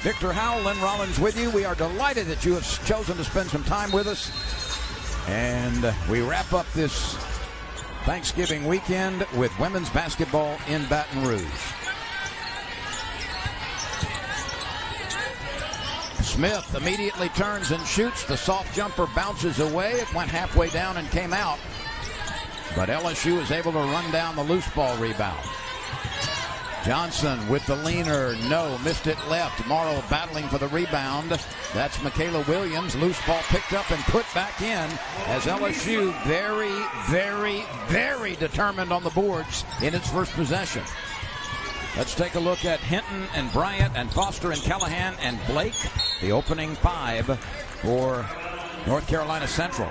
Victor Howell, Lynn Rollins with you. We are delighted that you have chosen to spend some time with us. And we wrap up this Thanksgiving weekend with women's basketball in Baton Rouge. Smith immediately turns and shoots. The soft jumper bounces away. It went halfway down and came out. But LSU is able to run down the loose ball rebound. Johnson with the leaner. No, missed it left. Morrow battling for the rebound. That's Michaela Williams. Loose ball picked up and put back in as LSU very determined on the boards in its first possession. Let's take a look at Hinton and Bryant and Foster and Callahan and Blake. The opening five for North Carolina Central.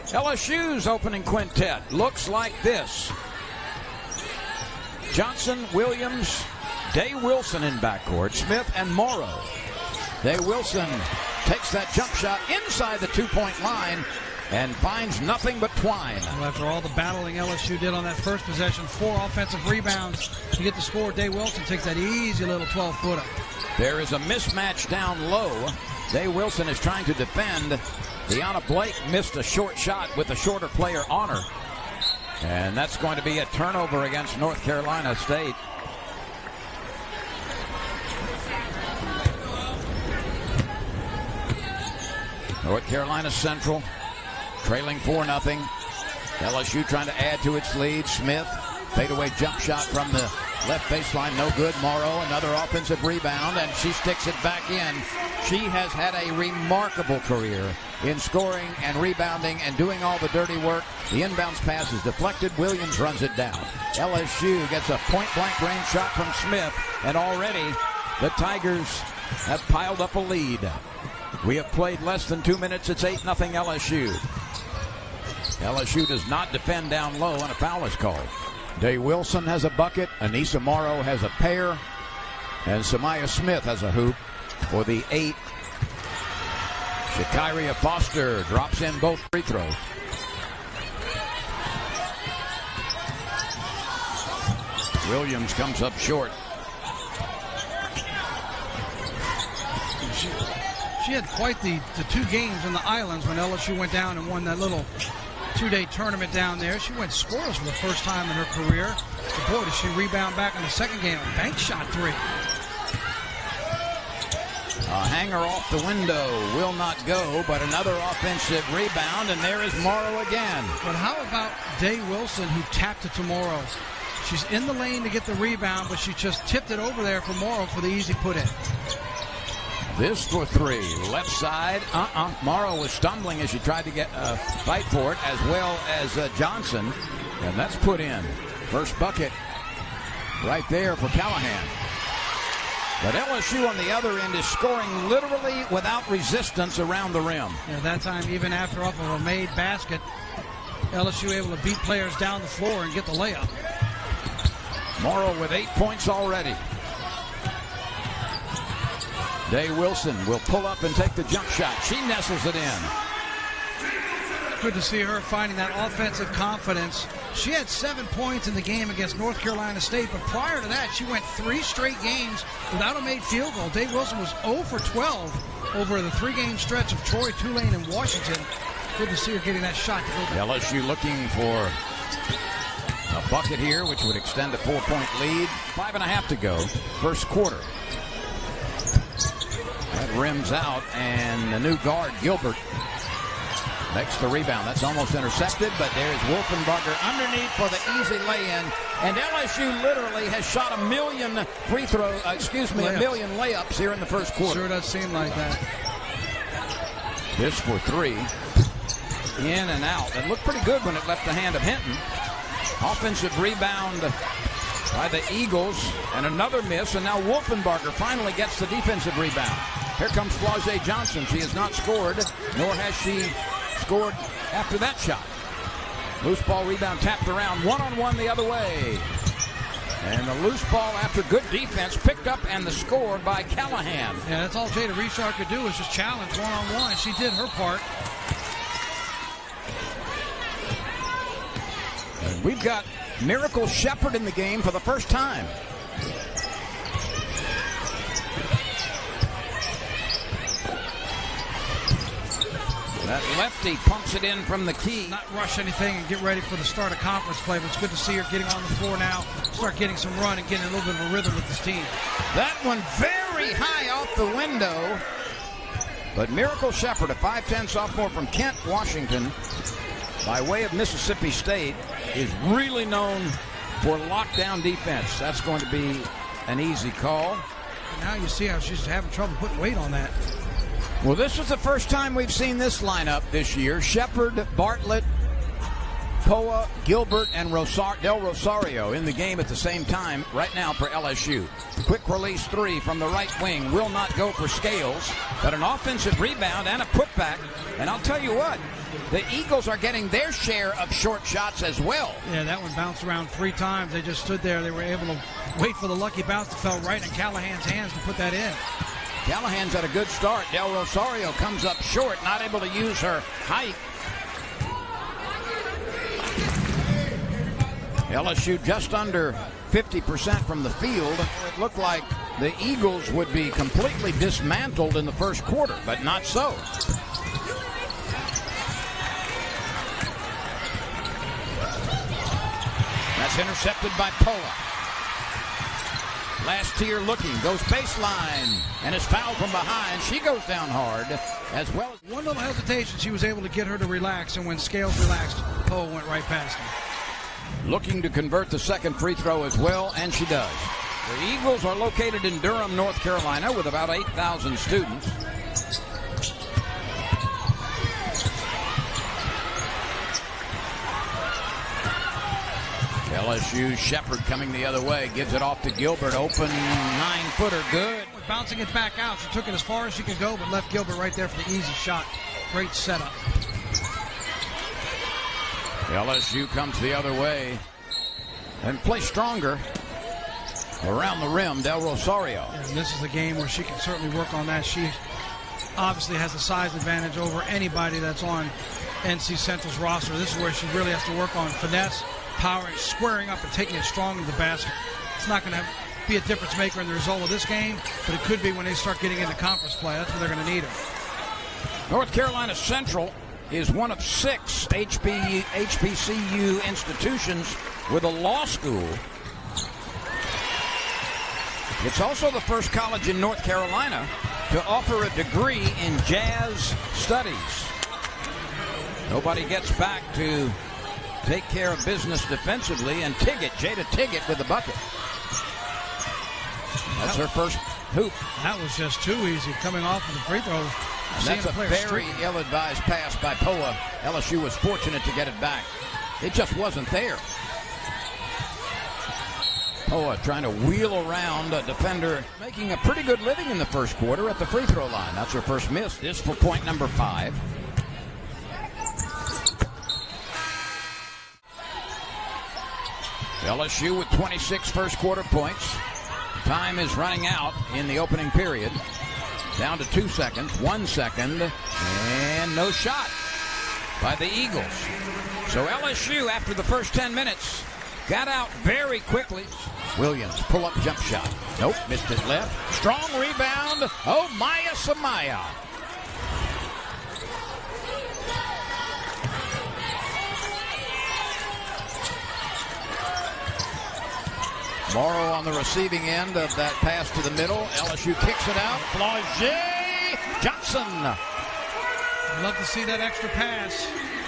LSU's opening quintet looks like this. Johnson, Williams, Day Wilson in backcourt, Smith and Morrow. Day Wilson takes that jump shot inside the two-point line and finds nothing but twine. Well, after all the battling LSU did on that first possession, 4 offensive rebounds to get the score. Day Wilson takes that easy little 12-footer. There is a mismatch down low. Day Wilson is trying to defend. Deanna Blake missed a short shot with the shorter player on her. And that's going to be a turnover against North Carolina State. North Carolina Central trailing 4-0. LSU trying to add to its lead. Smith, fadeaway jump shot from the left baseline, no good. Morrow, another offensive rebound, and she sticks it back in. She has had a remarkable career in scoring and rebounding and doing all the dirty work. The inbounds pass is deflected. Williams runs it down. LSU gets a point-blank range shot from Smith, and already the Tigers have piled up a lead. We have played less than 2 minutes. It's 8-0 LSU. LSU does not defend down low, and a foul is called. Day Wilson has a bucket. Aneesah Morrow has a pair. And Samaya Smith has a hoop for the 8. Shakaria Foster drops in both free throws. Williams comes up short. She had quite the 2 games in the islands when LSU went down and won that little 2-day tournament down there. She went scoreless for the first time in her career. But boy, did she rebound back in the second game. A bank shot 3. A hanger off the window will not go, but another offensive rebound, and there is Morrow again. But how about Day Wilson, who tapped it to Morrow? She's in the lane to get the rebound, but she just tipped it over there for Morrow for the easy put-in. This for 3. Left side. Morrow was stumbling as she tried to get a fight for it, as well as Johnson. And that's put in. First bucket right there for Callahan. But LSU on the other end is scoring literally without resistance around the rim. Yeah, that time, even after off of a made basket, LSU able to beat players down the floor and get the layup. Morrow with 8 points already. Day Wilson will pull up and take the jump shot. She nestles it in. Good to see her finding that offensive confidence. She had 7 points in the game against North Carolina State, but prior to that, she went 3 straight games without a made field goal. Day Wilson was 0 for 12 over the 3-game stretch of Troy, Tulane, and Washington. Good to see her getting that shot to go back. LSU looking for a bucket here, which would extend a 4-point lead. 5.5 to go, first quarter. That rims out, and the new guard, Gilbert, makes the rebound. That's almost intercepted, but there's Wolfenbarger underneath for the easy lay-in. And LSU literally has shot a million layups here in the first quarter. Sure does seem like that. This for 3. In and out. It looked pretty good when it left the hand of Hinton. Offensive rebound by the Eagles, and another miss, and now Wolfenbarger finally gets the defensive rebound. Here comes Flau'Jae Johnson. She has not scored, nor has she scored after that shot. Loose ball rebound tapped around, one-on-one the other way. And the loose ball, after good defense, picked up and the score by Callahan. Yeah, that's all Jada Richard could do is just challenge one-on-one. She did her part. And we've got Mjracle Sheppard in the game for the first time. That lefty pumps it in from the key. Not rush anything and get ready for the start of conference play, but it's good to see her getting on the floor now, start getting some run and getting a little bit of a rhythm with this team. That one very high off the window. But Mjracle Sheppard, a 5'10 sophomore from Kent, Washington, by way of Mississippi State, is really known for lockdown defense. That's going to be an easy call. And now you see how she's having trouble putting weight on that. Well, this is the first time we've seen this lineup this year. Sheppard, Bartlett, Poa, Gilbert, and Del Rosario in the game at the same time right now for LSU. Quick release three from the right wing will not go for Scales, but an offensive rebound and a putback. And I'll tell you what, the Eagles are getting their share of short shots as well. Yeah, that one bounced around 3 times. They just stood there. They were able to wait for the lucky bounce that fell right in Callahan's hands to put that in. Callahan's had a good start. Del Rosario comes up short, not able to use her height. LSU just under 50% from the field. It looked like the Eagles would be completely dismantled in the first quarter, but not so. That's intercepted by Poa. Last tier looking, goes baseline, and is fouled from behind. She goes down hard as well. One little hesitation, she was able to get her to relax, and when Scales relaxed, Poa went right past her. Looking to convert the second free throw as well, and she does. The Eagles are located in Durham, North Carolina, with about 8,000 students. LSU Sheppard coming the other way, gives it off to Gilbert, open 9-footer, good. Bouncing it back out, she took it as far as she could go, but left Gilbert right there for the easy shot. Great setup. LSU comes the other way and plays stronger around the rim. Del Rosario. And this is a game where she can certainly work on that. She obviously has a size advantage over anybody that's on NC Central's roster. This is where she really has to work on finesse, power, and squaring up and taking it strong to the basket. It's not going to be a difference maker in the result of this game, but it could be when they start getting into conference play. That's when they're going to need her. North Carolina Central is one of 6 HBCU institutions with a law school. It's also the first college in North Carolina to offer a degree in jazz studies. Nobody gets back to take care of business defensively, and Jada Tiggett with the bucket. That's her first hoop. That was just too easy coming off of the free throw. And that's a very ill-advised pass by Poa. LSU was fortunate to get it back. It just wasn't there. Poa trying to wheel around a defender, making a pretty good living in the first quarter at the free throw line. That's her first miss. This for point number 5. LSU with 26 first quarter points. Time is running out in the opening period. Down to 2 seconds, 1 second, and no shot by the Eagles. So LSU, after the first 10 minutes, got out very quickly. Williams, pull-up jump shot. Nope, missed it left. Strong rebound. Oh, Maya Samaya. Morrow on the receiving end of that pass to the middle. LSU kicks it out. Flau'Jae Johnson. Love to see that extra pass.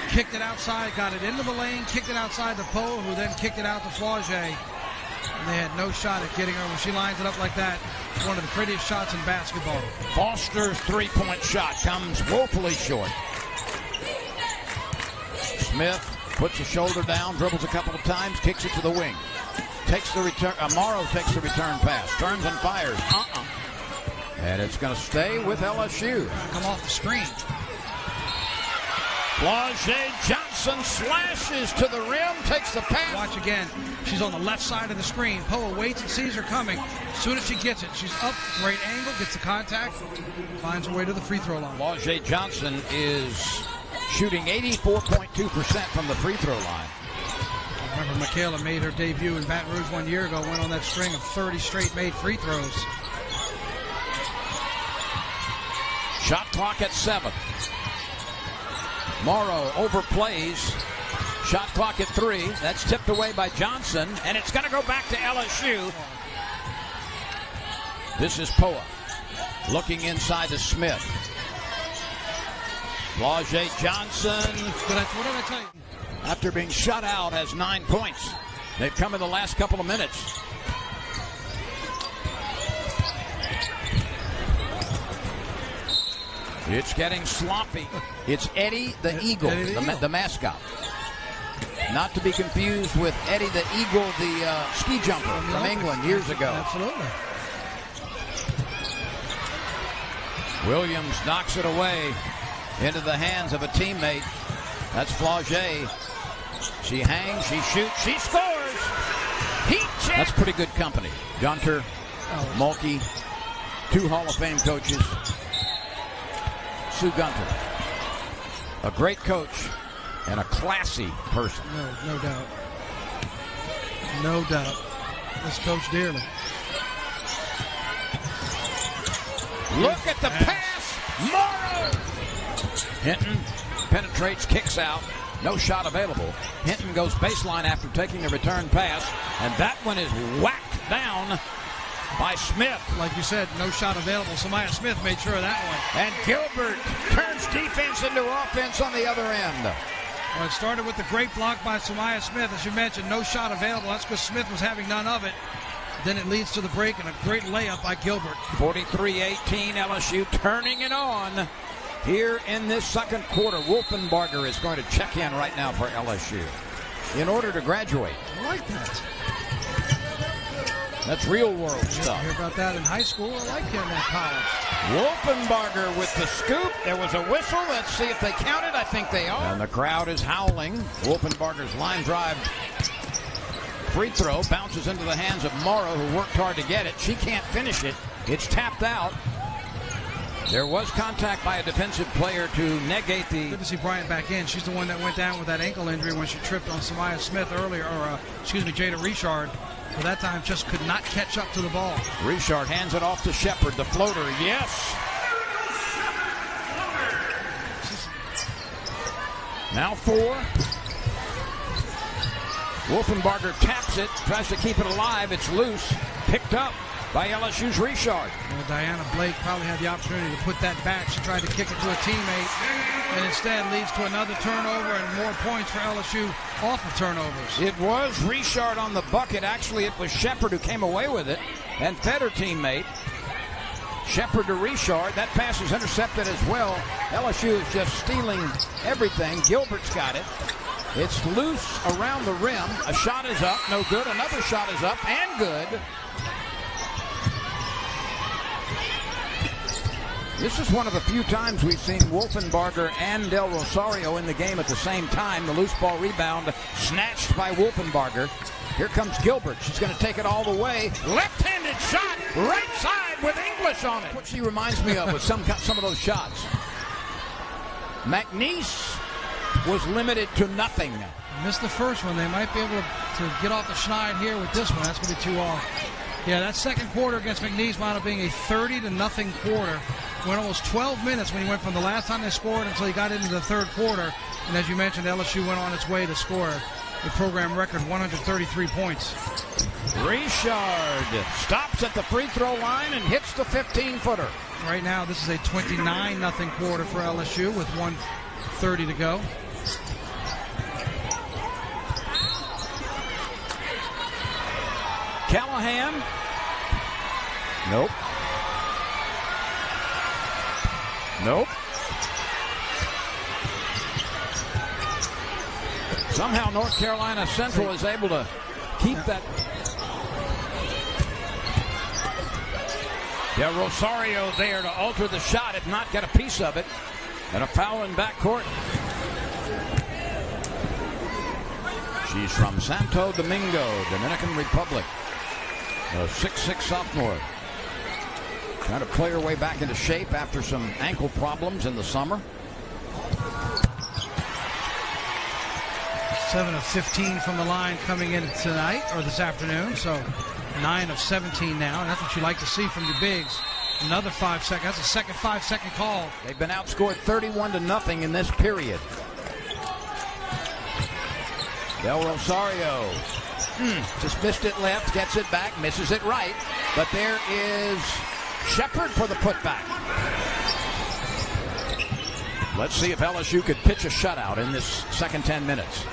Kicked it outside, got it into the lane, kicked it outside to Poe, who then kicked it out to Flau'Jae. And they had no shot at getting her. When she lines it up like that, it's one of the prettiest shots in basketball. Foster's three-point shot comes woefully short. Smith puts a shoulder down, dribbles a couple of times, kicks it to the wing. Takes the return. Morrow takes the return pass. Turns and fires. And it's going to stay with LSU. Come off the screen. Flau'Jae Johnson slashes to the rim, takes the pass. Watch again. She's on the left side of the screen. Poa waits and sees her coming. As soon as she gets it, she's up, great angle, gets the contact, finds her way to the free throw line. Flau'Jae Johnson is shooting 84.2% from the free throw line. I remember Michaela made her debut in Baton Rouge 1 year ago, went on that string of 30 straight made free throws. Shot clock at 7. Morrow overplays. Shot clock at 3. That's tipped away by Johnson, and it's going to go back to LSU. This is Poa looking inside to Smith. Flau'Jae Johnson, What did I tell you? after being shut out, has 9 points. They've come in the last couple of minutes. It's getting sloppy. It's Eddie the Eagle, the mascot. Not to be confused with Eddie the Eagle, the ski jumper from England years ago. Absolutely. Williams knocks it away into the hands of a teammate. That's Flau'Jae. She hangs, she shoots, she scores! Heat check! That's pretty good company. Gunter, Mulkey, 2 Hall of Fame coaches. Sue Gunter, a great coach and a classy person. No doubt. No doubt. This coach dearly. Look at the pass! Morrow! Hinton penetrates, kicks out. No shot available. Hinton goes baseline after taking the return pass, and that one is whacked down by Smith. Like you said, no shot available. Samaya Smith made sure of that one. And Gilbert turns defense into offense on the other end. Well, it started with the great block by Samaya Smith. As you mentioned, no shot available. That's because Smith was having none of it. Then it leads to the break and a great layup by Gilbert. 43-18, LSU turning it on here in this second quarter. Wolfenbarger is going to check in right now for LSU in order to graduate. I like that. That's real world stuff. Hear about that in high school. I like him in college. Wolfenbarger with the scoop. There was a whistle. Let's see if they count it. I think they are. And the crowd is howling. Wolfenbarger's line drive free throw bounces into the hands of Morrow, who worked hard to get it. She can't finish it. It's tapped out. There was contact by a defensive player to negate the... Good to see Bryant back in. She's the one that went down with that ankle injury when she tripped on Samaya Smith earlier, or Jada Richard. But that time just could not catch up to the ball. Richard hands it off to Sheppard, the floater. Yes! Now 4. Wolfenbarger taps it, tries to keep it alive. It's loose. Picked up by LSU's Richard. Well, Diana Blake probably had the opportunity to put that back. She tried to kick it to a teammate, and instead leads to another turnover and more points for LSU off of turnovers. It was Richard on the bucket. Actually, it was Sheppard who came away with it and fed her teammate. Sheppard to Richard. That pass is intercepted as well. LSU is just stealing everything. Gilbert's got it. It's loose around the rim. A shot is up. No good. Another shot is up and good. This is one of the few times we've seen Wolfenbarger and Del Rosario in the game at the same time. The loose ball rebound snatched by Wolfenbarger. Here comes Gilbert. She's going to take it all the way. Left-handed shot, right side with English on it. What she reminds me of with some of those shots. McNeese was limited to nothing. Missed the first one. They might be able to get off the schneid here with this one. That's going to be too off. Yeah, that second quarter against McNeese wound up being a 30-0 quarter. Went almost 12 minutes when he went from the last time they scored until he got into the third quarter. And as you mentioned, LSU went on its way to score a program record 133 points. Richard stops at the free throw line and hits the 15-footer. Right now, this is a 29-0 quarter for LSU with 1:30 to go. Callahan. Nope. Nope. Somehow North Carolina Central is able to keep that. Yeah, Rosario there to alter the shot, if not get a piece of it. And a foul in backcourt. She's from Santo Domingo, Dominican Republic. A 6'6" sophomore. Trying to play her way back into shape after some ankle problems in the summer. 7 of 15 from the line coming in tonight or this afternoon. So 9 of 17 now. And that's what you like to see from your bigs. Another 5 second. That's a second 5-second call. They've been outscored 31-0 in this period. Del Rosario just missed it left, gets it back, misses it right. But there is Sheppard for the putback. Let's see if LSU could pitch a shutout in this second 10 minutes.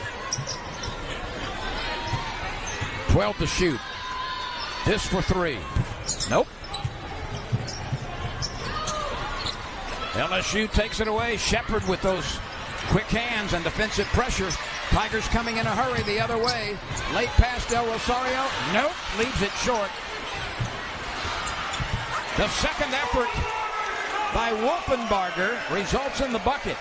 12 to shoot. This for 3. Nope. LSU takes it away. Sheppard with those quick hands and defensive pressure. Tigers coming in a hurry the other way. Late pass, Del Rosario. Nope. Leaves it short. The second effort by Wolfenbarger results in the bucket.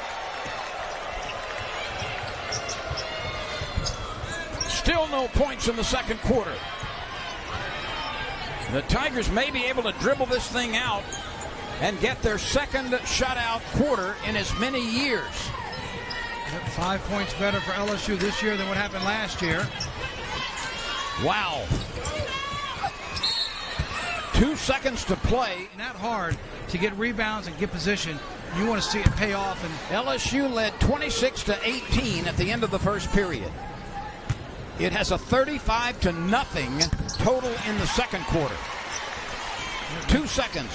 Still no points in the second quarter. The Tigers may be able to dribble this thing out and get their second shutout quarter in as many years. 5 points better for LSU this year than what happened last year. Wow. 2 seconds to play. Not hard to get rebounds and get position. You want to see it pay off. And LSU led 26 to 18 at the end of the first period. It has a 35-0 total in the second quarter. 2 seconds.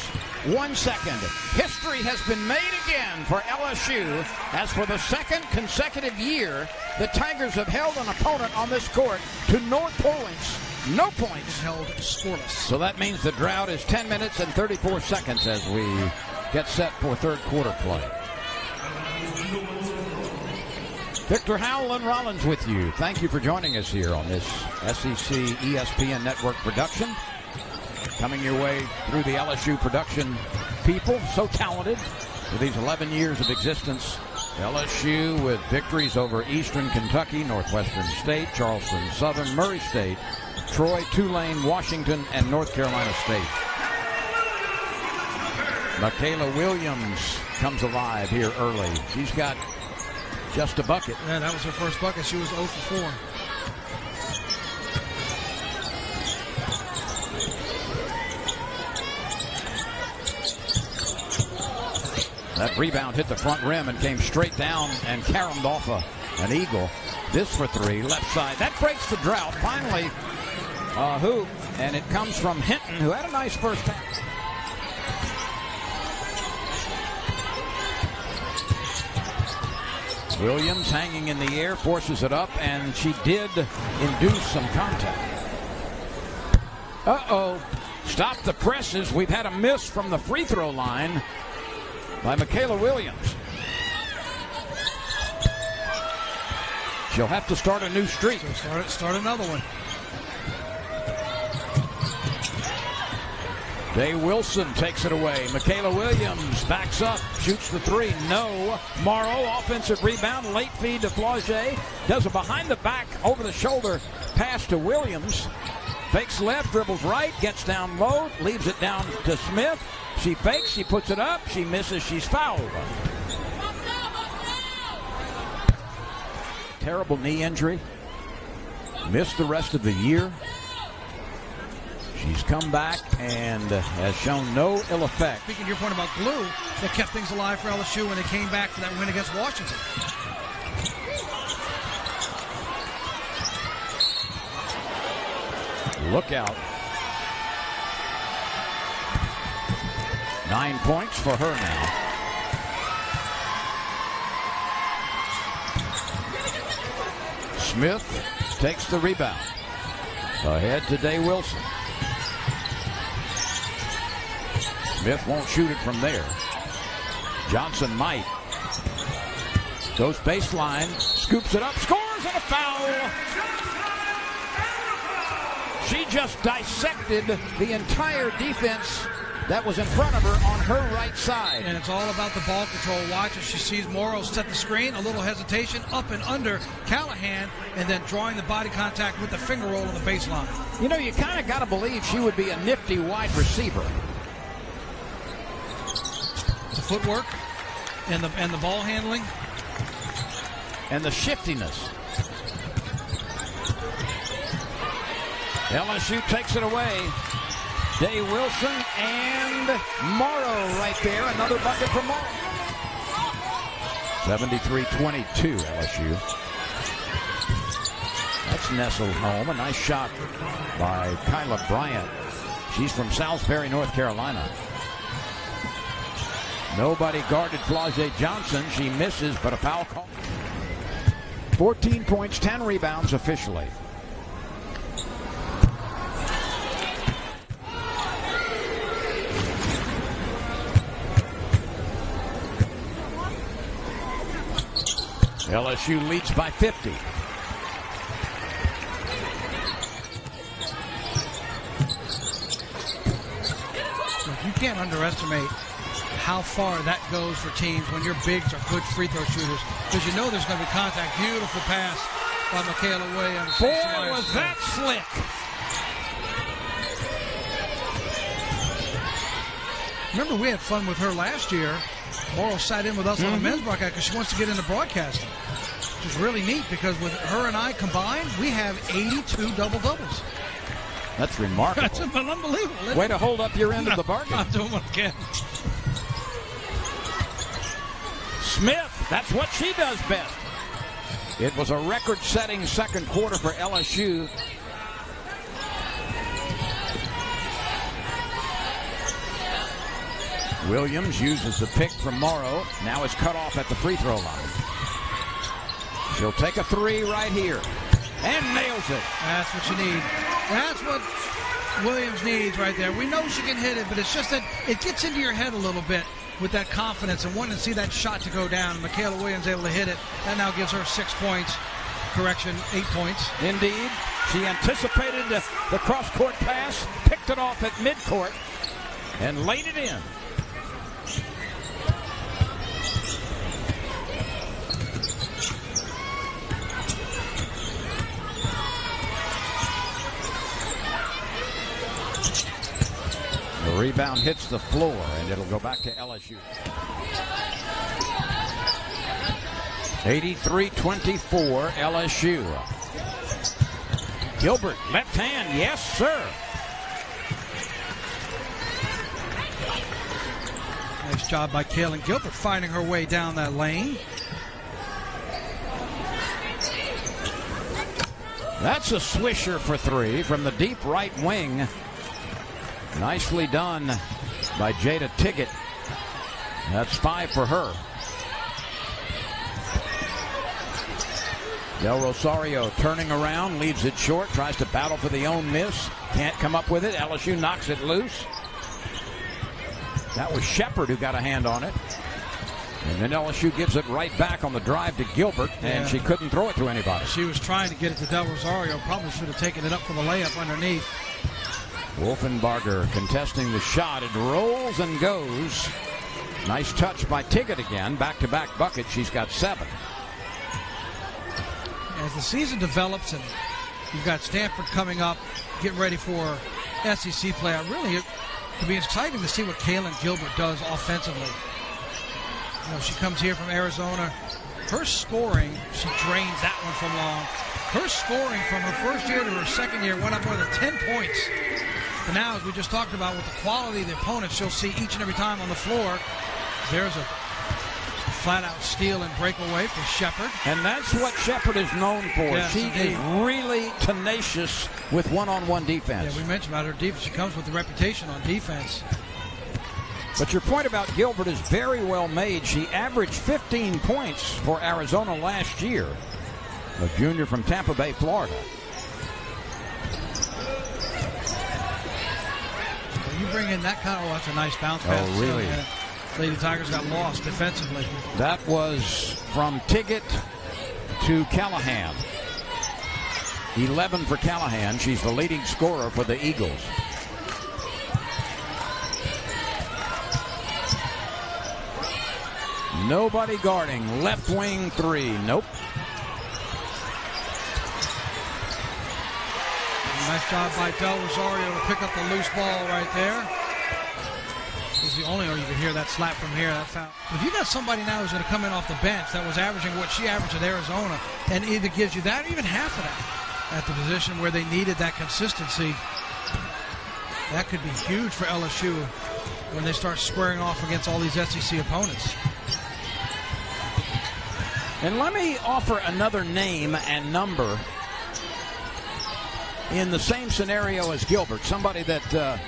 1 second. History has been made again for LSU, as for the second consecutive year, the Tigers have held an opponent on this court to no points. No points. Held scoreless. So that means the drought is 10 minutes and 34 seconds as we get set for third quarter play. Victor Howland Rollins with you. Thank you for joining us here on this SEC ESPN Network production. Coming your way through the LSU production people, so talented for these 11 years of existence. LSU with victories over Eastern Kentucky, Northwestern State, Charleston Southern, Murray State, Troy, Tulane, Washington, and North Carolina State. Michaela Williams comes alive here early. She's got just a bucket. Yeah, that was her first bucket. She was 0 for 4. That rebound hit the front rim and came straight down and caromed off an eagle. This for 3, left side. That breaks the drought. Finally, a hoop, and it comes from Hinton, who had a nice first half. Williams hanging in the air, forces it up, and she did induce some contact. Uh-oh. Stop the presses. We've had a miss from the free throw line by Michaela Williams. She'll have to start a new streak. So start another one. Day Wilson takes it away. Michaela Williams backs up, shoots the 3. No. Morrow, offensive rebound, late feed to Flau'Jae. Does a behind-the-back, over-the-shoulder pass to Williams. Fakes left, dribbles right, gets down low, leaves it down to Smith. She fakes, she puts it up, she misses, she's fouled. Terrible knee injury. Missed the rest of the year. She's come back and has shown no ill effect. Speaking of your point about glue, that kept things alive for LSU when they came back for that win against Washington. Look out. 9 points for her now. Smith takes the rebound. Ahead to Day Wilson. Smith won't shoot it from there. Johnson might. Goes baseline, scoops it up, scores, and a foul. She just dissected the entire defense that was in front of her on her right side. And it's all about the ball control. Watch as she sees Morrow set the screen, a little hesitation, up and under Callahan, and then drawing the body contact with the finger roll on the baseline. You know, you kind of got to believe she would be a nifty wide receiver. The footwork and the ball handling. And the shiftiness. LSU takes it away. Day Wilson and Morrow right there. Another bucket for Morrow. 73-22 LSU. That's nestled home. A nice shot by Kyla Bryant. She's from Salisbury, North Carolina. Nobody guarded Flau'Jae Johnson. She misses, but a foul call. 14 points, 10 rebounds officially. LSU leads by 50. You can't underestimate how far that goes for teams when your bigs are good free throw shooters, because you know there's going to be contact. Beautiful pass by Mjracle Williams. Boy, was that slick. Remember, we had fun with her last year. Morrow sat in with us on the men's broadcast because she wants to get into broadcasting, which is really neat because with her and I combined, we have 82 double-doubles. That's remarkable. That's unbelievable. Way to hold up your end of the bargain. I'm doing what I can. Smith, that's what she does best. It was a record-setting second quarter for LSU. Williams uses the pick from Morrow. Now is cut off at the free throw line. She'll take a three right here. And nails it. That's what you need. That's what Williams needs right there. We know she can hit it, but it's just that it gets into your head a little bit with that confidence and wanting to see that shot to go down. Mjracle Williams able to hit it. That now gives her 6 points. Correction, 8 points. Indeed. She anticipated the cross-court pass, picked it off at midcourt, and laid it in. The rebound hits the floor, and it'll go back to LSU. 83-24, LSU. Gilbert, left hand, yes, sir. Nice job by Kailyn Gilbert finding her way down that lane. That's a swisher for three from the deep right wing. Nicely done by Jada Tiggett. That's 5 for her. Del Rosario turning around, leaves it short, tries to battle for the own miss. Can't come up with it. LSU knocks it loose. That was Sheppard who got a hand on it. And then LSU gives it right back on the drive to Gilbert, and she couldn't throw it to anybody. She was trying to get it to Del Rosario. Probably should have taken it up for the layup underneath. Wolfenbarger contesting the shot. It rolls and goes. Nice touch by Tiggett again. Back-to-back bucket. She's got 7. As the season develops and you've got Stanford coming up, getting ready for SEC play, it'll be exciting to see what Kailyn Gilbert does offensively. You know, she comes here from Arizona. Her scoring, she drains that one from long. Her scoring from her first year to her second year went up more than 10 points. But now, as we just talked about, with the quality of the opponents she'll see each and every time on the floor, there's a flat-out steal and breakaway for Sheppard. And that's what Sheppard is known for. Yes, she is really tenacious with one-on-one defense. Yeah, we mentioned about her defense. She comes with the reputation on defense. But your point about Gilbert is very well made. She averaged 15 points for Arizona last year. A junior from Tampa Bay, Florida. When you bring in that kind of, that's a nice bounce pass. Oh, really? Lady Tigers got lost defensively. That was from Tiggett to Callahan. 11 for Callahan. She's the leading scorer for the Eagles. Nobody guarding. Left wing 3. Nope. Nice job by Del Rosario to pick up the loose ball right there. This is the only way you can hear that slap from here. That foul. If you got somebody now who's going to come in off the bench that was averaging what she averaged at Arizona, and either gives you that or even half of that at the position where they needed that consistency, that could be huge for LSU when they start squaring off against all these SEC opponents. And let me offer another name and number in the same scenario as Gilbert, somebody that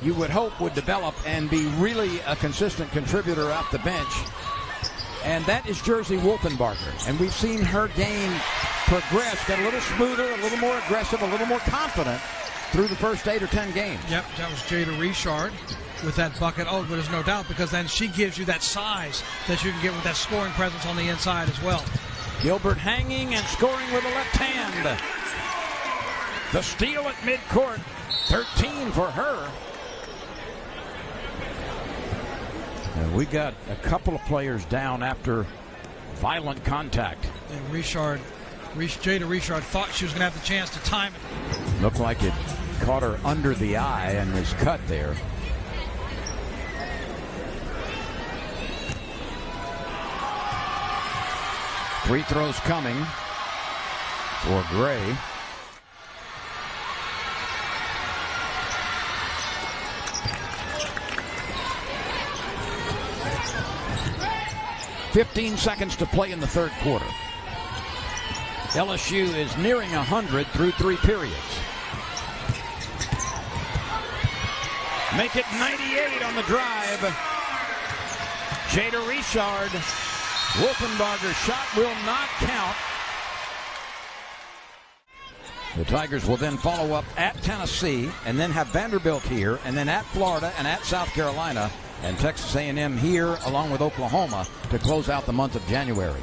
you would hope would develop and be really a consistent contributor off the bench. And that is Jersey Wolfenbarger. And we've seen her game progress, get a little smoother, a little more aggressive, a little more confident through the first 8 or 10 games. Yep, that was Jada Richard with that bucket. Oh, but there's no doubt, because then she gives you that size that you can get with that scoring presence on the inside as well. Gilbert hanging and scoring with a left hand. The steal at midcourt, 13 for her. And we got a couple of players down after violent contact. And Jada Richard thought she was going to have the chance to time it. Looked like it caught her under the eye and was cut there. Free throws coming for Gray. .15 seconds to play in the third quarter. LSU is nearing 100 through 3 periods. Make it 98 on the drive. Jada Richard. Wolfenbarger's shot will not count. The Tigers will then follow up at Tennessee and then have Vanderbilt here and then at Florida and at South Carolina and Texas A&M here along with Oklahoma to close out the month of January.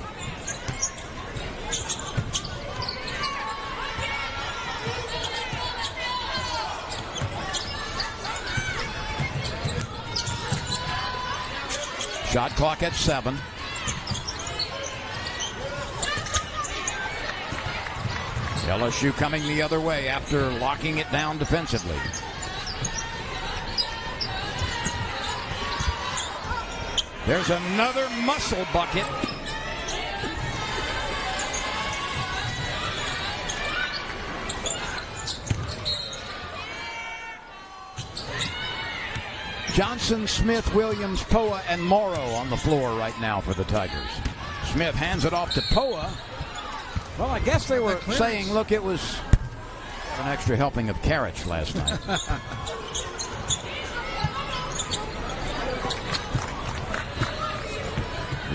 Shot clock at 7. LSU coming the other way after locking it down defensively. There's another muscle bucket. Johnson, Smith, Williams, Poa, and Morrow on the floor right now for the Tigers. Smith hands it off to Poa. Well, I guess they were saying, look, it was an extra helping of carrots last night.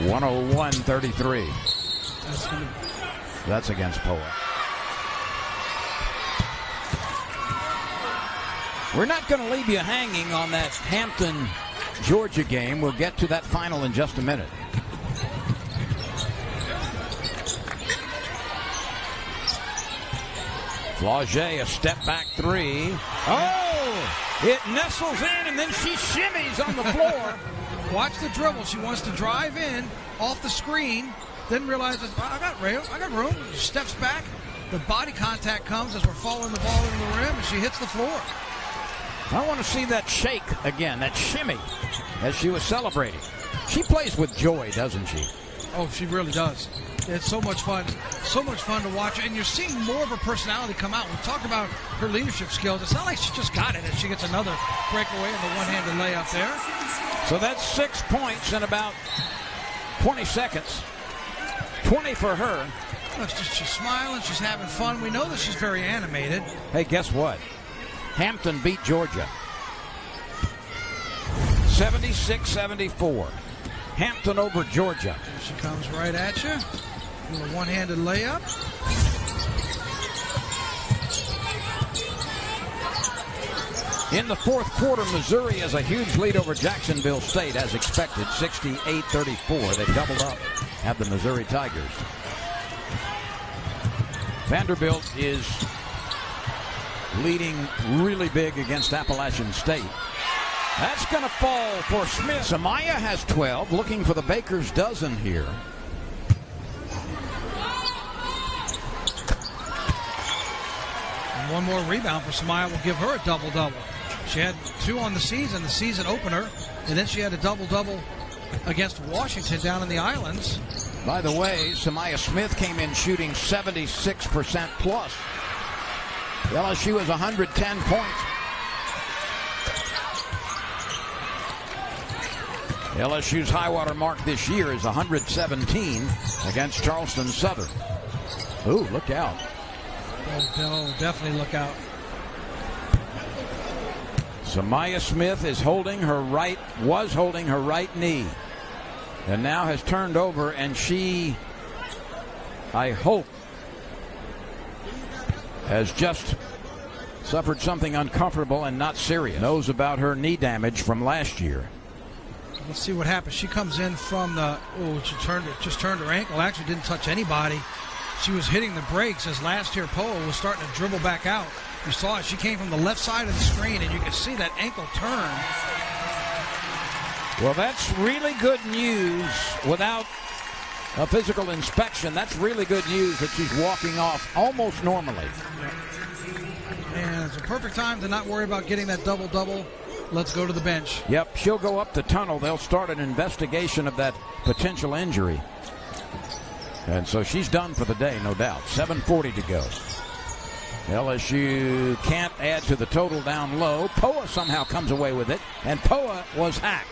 $101-33. That's against Poa. We're not going to leave you hanging on that Hampton, Georgia game. We'll get to that final in just a minute. Flau'Jae, a step back 3. Oh! It nestles in and then she shimmies on the floor. Watch the dribble. She wants to drive in off the screen, then realizes, I got room. Steps back. The body contact comes as we're following the ball into the rim, and she hits the floor. I want to see that shake again, that shimmy, as she was celebrating. She plays with joy, doesn't she? Oh, she really does. It's so much fun to watch, and you're seeing more of her personality come out. We talked about her leadership skills. It's not like she just got it and she gets another breakaway and the one-handed layup there. So that's 6 points in about 20 seconds. 20 for her. Look, she's smiling, she's having fun. We know that she's very animated. Hey, guess what? Hampton beat Georgia 76-74. Hampton over Georgia. Here she comes right at you. With a one-handed layup. In the fourth quarter, Missouri has a huge lead over Jacksonville State, as expected, 68-34. They doubled up, have the Missouri Tigers. Vanderbilt is leading really big against Appalachian State. That's going to fall for Smith. Samaya has 12, looking for the baker's dozen here. And one more rebound for Samaya will give her a double-double. She had 2 on the season opener, and then she had a double-double against Washington down in the Islands. By the way, Samaya Smith came in shooting 76% plus. LSU has 110 points. LSU's high water mark this year is 117 against Charleston Southern. Ooh, look out. Oh, definitely look out. Samaya Smith is was holding her right knee, and now has turned over, and she, I hope, has just suffered something uncomfortable and not serious. Knows about her knee damage from last year. Let's see what happens. She comes in from the, just turned her ankle. Actually didn't touch anybody. She was hitting the brakes as last year Poa was starting to dribble back out. You saw it. She came from the left side of the screen, and you can see that ankle turn. Well, that's really good news without a physical inspection. That's really good news that she's walking off almost normally. And it's a perfect time to not worry about getting that double-double. Let's go to the bench. Yep, she'll go up the tunnel. They'll start an investigation of that potential injury. And so she's done for the day, no doubt. 7:40 to go. LSU can't add to the total down low. Poa somehow comes away with it, and Poa was hacked.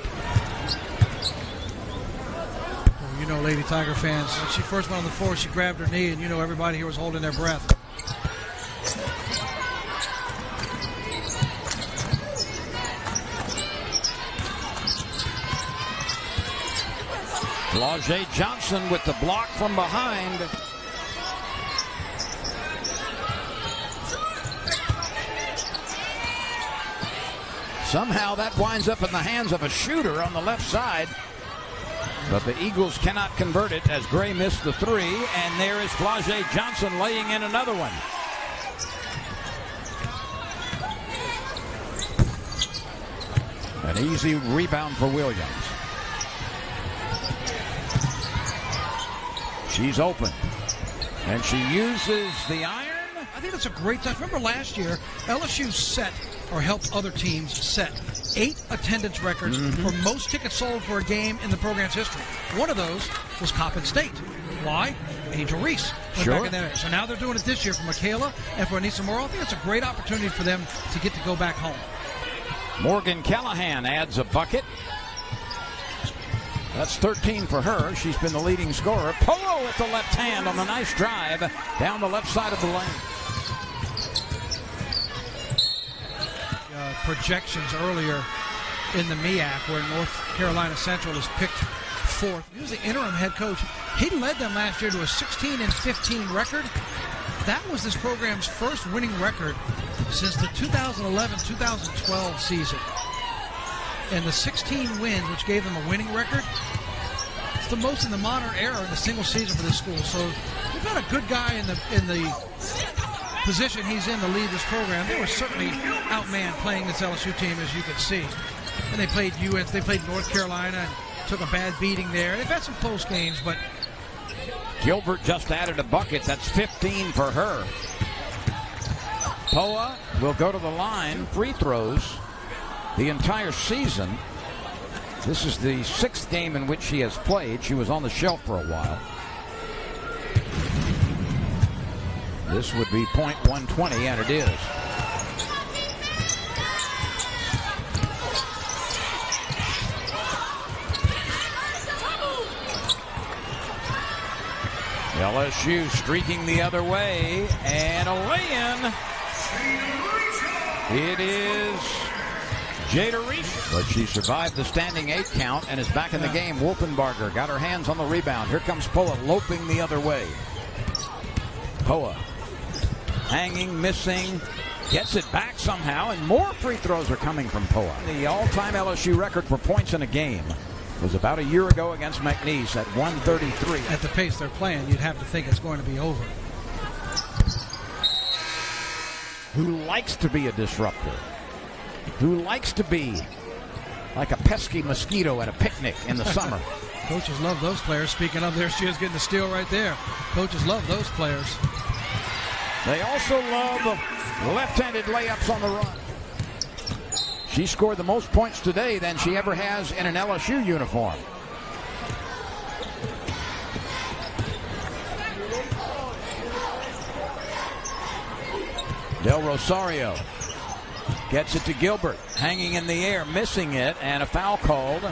Well, you know, Lady Tiger fans, when she first went on the floor, she grabbed her knee, and you know everybody here was holding their breath. Flau'Jae Johnson with the block from behind. Somehow that winds up in the hands of a shooter on the left side. But the Eagles cannot convert it as Gray missed the three. And there is Flau'Jae Johnson laying in another one. An easy rebound for Williams. She's open, and she uses the iron. I think that's a great touch. Remember last year, LSU set, or helped other teams set, 8 attendance records for most tickets sold for a game in the program's history. One of those was Coppin State. Why? Angel Reese was back in there. So now they're doing it this year for Michaela and for Aneesah Morrow. I think it's a great opportunity for them to get to go back home. Morgan Callahan adds a bucket. That's 13 for her. She's been the leading scorer. Polo with the left hand on a nice drive down the left side of the lane. Projections earlier in the MEAC where North Carolina Central is picked 4th. He was the interim head coach. He led them last year to a 16-15 record. That was this program's first winning record since the 2011-2012 season. And the 16 wins, which gave them a winning record, it's the most in the modern era in a single season for this school. So they've got a good guy in the position he's in to lead this program. They were certainly outmanned playing this LSU team, as you can see. And they played they played North Carolina and took a bad beating there. They've had some close games, but Gilbert just added a bucket. That's 15 for her. Poa will go to the line. Free throws the entire season. This is the 6th game in which she has played. She was on the shelf for a while. This would be .120, and it is. LSU streaking the other way, and a lay-in. It is Jada Reese. But she survived the standing 8 count and is back in the game. Wolfenbarger got her hands on the rebound. Here comes Poa loping the other way. Poa hanging, missing, gets it back somehow, and more free throws are coming from Poa. The all-time LSU record for points in a game was about a year ago against McNeese at 133. At the pace they're playing, you'd have to think it's going to be over. Who likes to be a disruptor? Who likes to be like a pesky mosquito at a picnic in the summer? Coaches love those players. Speaking of, there she is getting the steal right there. Coaches love those players. They also love left-handed layups on the run. She scored the most points today than she ever has in an LSU uniform. Del Rosario gets it to Gilbert, hanging in the air, missing it, and a foul called.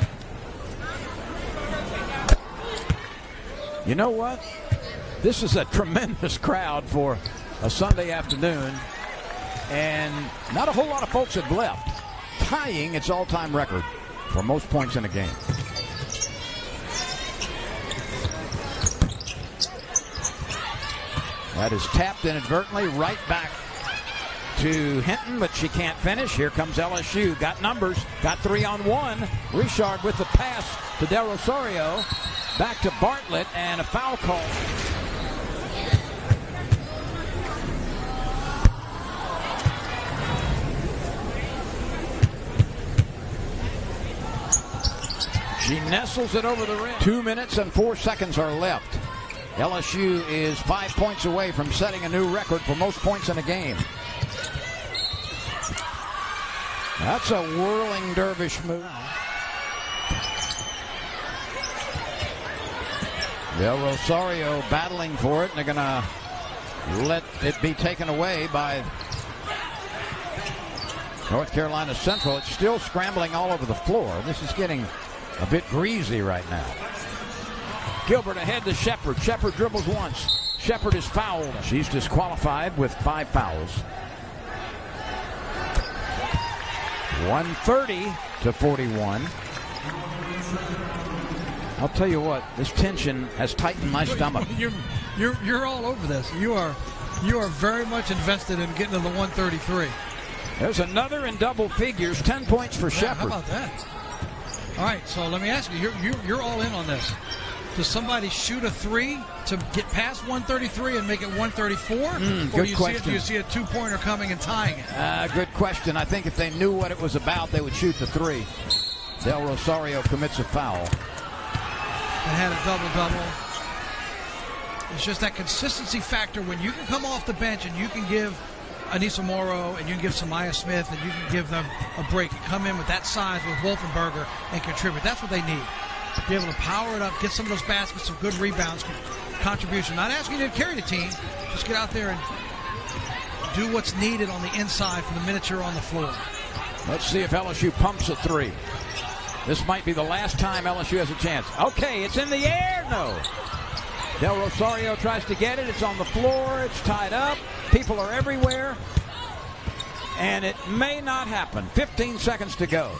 You know what? This is a tremendous crowd for a Sunday afternoon, and not a whole lot of folks had left, tying its all-time record for most points in a game. That is tapped inadvertently right back to Hinton, but she can't finish. Here comes LSU. Got numbers. Got 3-on-1. Richard with the pass to Del Rosario. Back to Bartlett, and a foul call. She nestles it over the rim. 2 minutes and 4 seconds are left. LSU is 5 points away from setting a new record for most points in a game. That's a whirling dervish move. Del Rosario battling for it, and they're going to let it be taken away by North Carolina Central. It's still scrambling all over the floor. This is getting a bit greasy right now. Gilbert ahead to Sheppard. Sheppard dribbles once. Sheppard is fouled. She's disqualified with 5 fouls. 130-41. I'll tell you what, this tension has tightened my stomach. You're all over this. You are very much invested in getting to the 133. There's another in double figures. 10 points for Sheppard. How about that? All right, so let me ask you, you're all in on this. Does somebody shoot a 3 to get past 133 and make it 134? Or do you see a 2-pointer coming and tying it? Good question. I think if they knew what it was about, they would shoot the 3. Del Rosario commits a foul. And had a double-double. It's just that consistency factor when you can come off the bench and you can give Aneesah Morrow and you can give Samaya Smith and you can give them a break and come in with that size with Wolfenberger and contribute. That's what they need. Be able to power it up, get some of those baskets, some good rebounds, contribution. Not asking you to carry the team. Just get out there and do what's needed on the inside for the minutes you're on the floor. Let's see if LSU pumps a 3. This might be the last time LSU has a chance. Okay, it's in the air. No. Del Rosario tries to get it. It's on the floor. It's tied up. People are everywhere. And it may not happen. 15 seconds to go.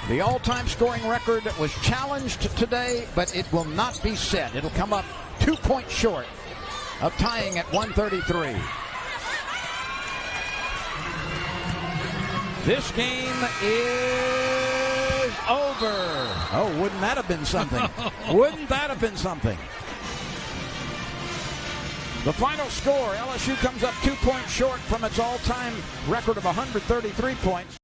The all-time scoring record was challenged today, but it will not be set. It'll come up 2 points short of tying at 133. This game is over. Oh, wouldn't that have been something? Wouldn't that have been something? The final score, LSU comes up 2 points short from its all-time record of 133 points.